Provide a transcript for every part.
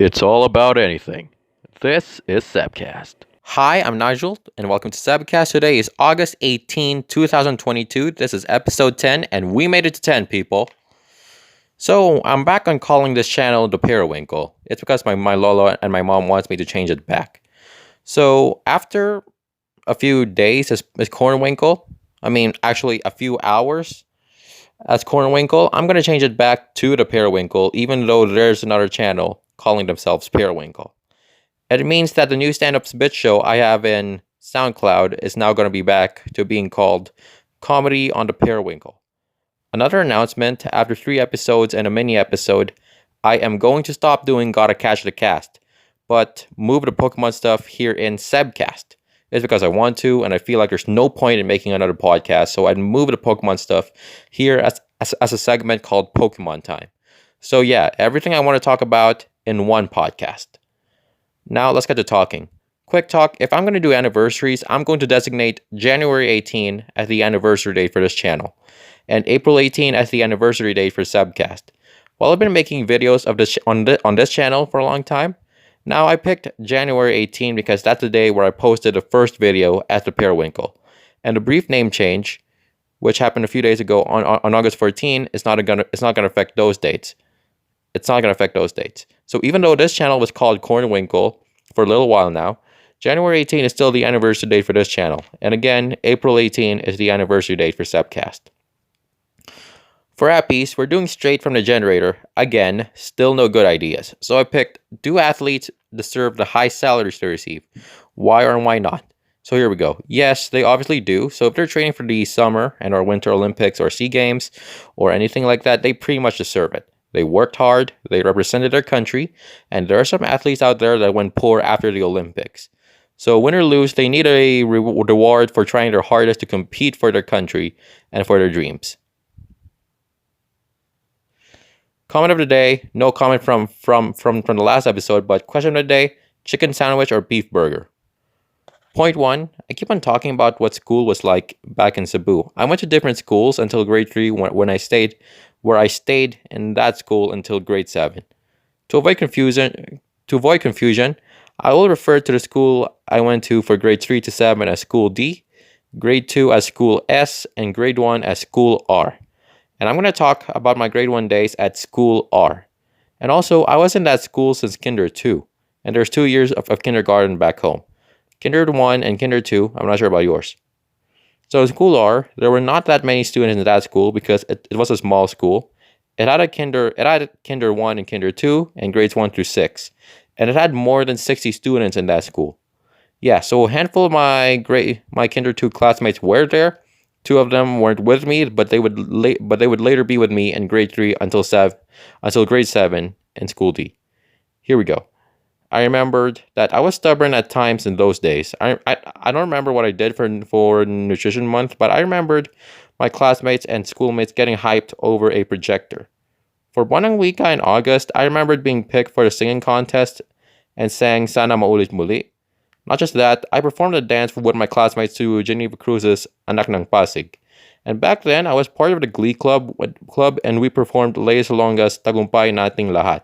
It's all about anything. This is Cebcast. Hi, I'm Nigel, and welcome to Cebcast. Today is August 18, 2022. This is episode 10, and we made it to 10, people. So, I'm back on calling this channel the Periwinkle. It's because my Lolo and my mom wants me to change it back. So, after a few days as Cornwinkle, actually a few hours as Cornwinkle, I'm going to change it back to the Periwinkle, even though there's another channel calling themselves Periwinkle. It means that the new stand-up bit show I have in SoundCloud is now going to be back to being called Comedy on the Periwinkle. Another announcement, after 3 episodes and a mini episode, I am going to stop doing Gotta Catch the Cast, but move the Pokemon stuff here in Cebcast. It's because I want to, and I feel like there's no point in making another podcast, so I'd move the Pokemon stuff here as a segment called Pokemon Time. So yeah, everything I want to talk about in one podcast. Now let's get to talking. Quick talk, if I'm going to do anniversaries, I'm going to designate January 18 as the anniversary date for this channel, and April 18 as the anniversary date for Cebcast. While I've been making videos of this on this channel for a long time, now I picked January 18 because that's the day where I posted the first video as the Periwinkle. And the brief name change, which happened a few days ago on August 14, it's not gonna affect those dates. It's not gonna affect those dates. So even though this channel was called Cornwinkle for a little while now, January 18 is still the anniversary date for this channel. And again, April 18 is the anniversary date for Cebcast. For appies, we're doing straight from the generator. Again, still no good ideas. So I picked, do athletes deserve the high salaries they receive? Why or why not? So here we go. Yes, they obviously do. So if they're training for the summer and or winter Olympics or SEA Games or anything like that, they pretty much deserve it. They worked hard, they represented their country, and there are some athletes out there that went poor after the Olympics. So win or lose, they need a reward for trying their hardest to compete for their country and for their dreams. Comment of the day, no comment from the last episode, but question of the day, chicken sandwich or beef burger? Point 1, I keep on talking about what school was like back in Cebu. I went to different schools until grade 3 when I stayed in that school until grade 7. To avoid confusion, I will refer to the school I went to for grade 3 to 7 as school D, grade 2 as school S, and grade 1 as school R. And I'm going to talk about my grade 1 days at school R. And also, I was in that school since kinder 2. And there's 2 years of kindergarten back home. Kinder 1 and kinder 2, I'm not sure about yours. So in school R, there were not that many students in that school because it was a small school. It had kinder 1 and kinder 2 and grades 1 through 6. And it had more than 60 students in that school. Yeah, so a handful of my kinder 2 classmates were there. 2 of them weren't with me, but they would later be with me in grade 3 until grade 7 in school D. Here we go. I remembered that I was stubborn at times in those days. I don't remember what I did for Nutrition Month, but I remembered my classmates and schoolmates getting hyped over a projector. For Buwanang Wika in August, I remembered being picked for the singing contest and sang Sana Maulit Muli. Not just that, I performed a dance with my classmates to Geneva Cruz's Anak ng Pasig. And back then, I was part of the Glee Club and we performed Lea Salonga's Tagumpay Nating Lahat.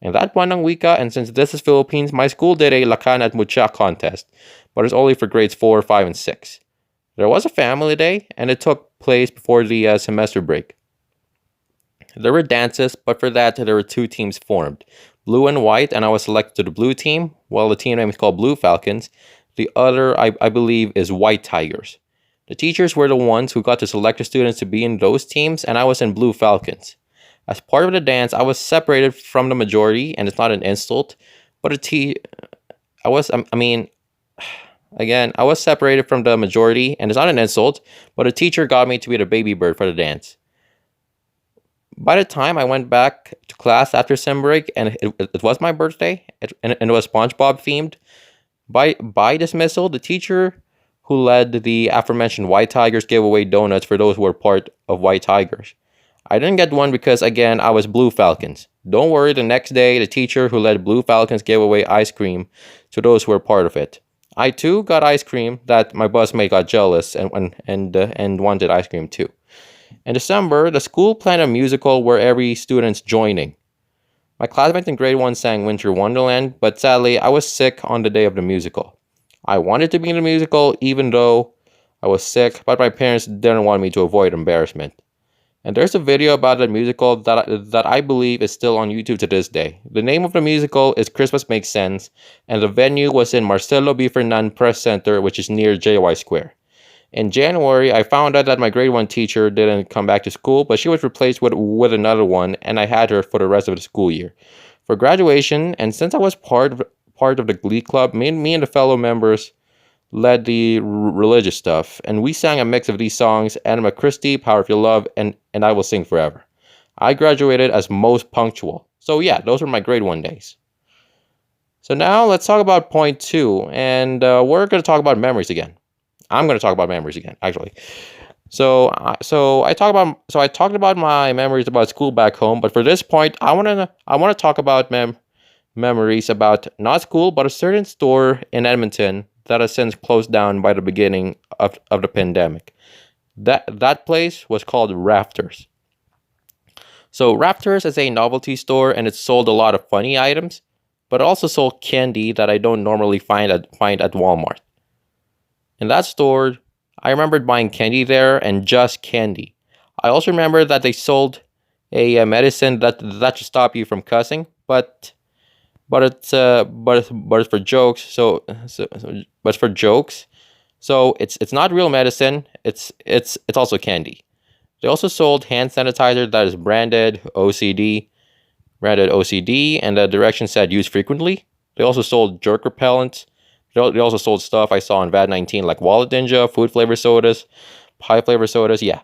And that Buwanang Wika, and since this is Philippines, my school did a Lakan at Mutya contest, but it's only for grades 4, 5, and 6. There was a family day, and it took place before the semester break. There were dances, but for that, there were 2 teams formed. Blue and white, and I was selected to the blue team, while the team name is called Blue Falcons. The other, I believe, is White Tigers. The teachers were the ones who got to select the students to be in those teams, and I was in Blue Falcons. As part of the dance, I was separated from the majority, and it's not an insult, but I was separated from the majority, and it's not an insult, but a teacher got me to be the baby bird for the dance. By the time I went back to class after sem break, and it was my birthday, and it was SpongeBob themed, by dismissal, the teacher who led the aforementioned White Tigers gave away donuts for those who were part of White Tigers. I didn't get one because, again, I was Blue Falcons. Don't worry, the next day, the teacher who led Blue Falcons gave away ice cream to those who were part of it. I, too, got ice cream that my busmate got jealous and wanted ice cream, too. In December, the school planned a musical where every student's joining. My classmates in grade 1 sang Winter Wonderland, but sadly, I was sick on the day of the musical. I wanted to be in the musical even though I was sick, but my parents didn't want me to avoid embarrassment. And there's a video about the musical that I believe is still on YouTube to this day. The name of the musical is Christmas Makes Sense, and the venue was in Marcelo B. Fernan Press Center, which is near JY Square. In January, I found out that my grade 1 teacher didn't come back to school, but she was replaced with another one, and I had her for the rest of the school year. For graduation, and since I was part of the Glee Club, me and the fellow members led the religious stuff, and we sang a mix of these songs: Anima Christi, Power of Your Love, and I Will Sing Forever. I graduated as most punctual. So yeah, those were my grade 1 days. So now let's talk about point 2, and we're going to talk about memories again. I'm going to talk about memories again, actually. So I talked about my memories about school back home, but for this point, I want to talk about memories about not school, but a certain store in Edmonton that has since closed down by the beginning of the pandemic. That place was called Rafters. So Rafters is a novelty store, and it sold a lot of funny items, but it also sold candy that I don't normally find at Walmart. In that store, I remembered buying candy there, and just candy. I also remember that they sold a medicine that should stop you from cussing, but it's for jokes. But it's for jokes. So it's not real medicine. It's also candy. They also sold hand sanitizer that is branded OCD, and the directions said use frequently. They also sold jerk repellents. They also sold stuff I saw on VAD19 like Wallet Ninja, food flavor sodas, pie flavor sodas. Yeah.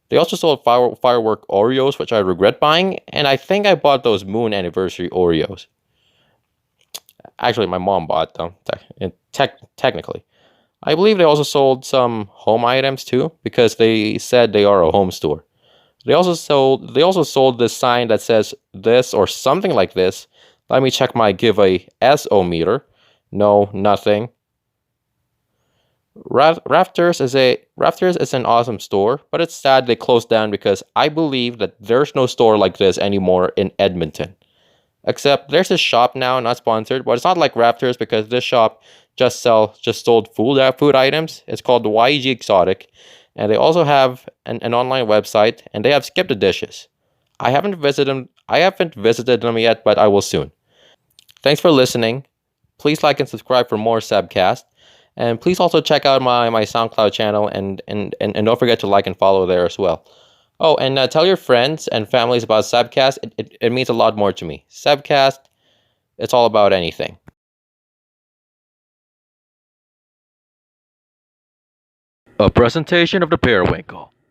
They also sold firework Oreos, which I regret buying, and I think I bought those Moon Anniversary Oreos. Actually, my mom bought them, technically. I believe they also sold some home items too, because they said they are a home store. They also sold this sign that says this or something like this. Let me check my give a SO meter. No, nothing. Rafters is an awesome store, but it's sad they closed down because I believe that there's no store like this anymore in Edmonton. Except there's a shop now, not sponsored, but it's not like Raptors because this shop just sold food items. It's called the YG Exotic, and they also have an online website, and they have Skip the Dishes. I haven't visited them yet, but I will soon. Thanks for listening. Please like and subscribe for more Cebcast. And please also check out my SoundCloud channel, and don't forget to like and follow there as well. Oh, and tell your friends and families about Cebcast. It means a lot more to me. Cebcast, it's all about anything. A presentation of the Periwinkle.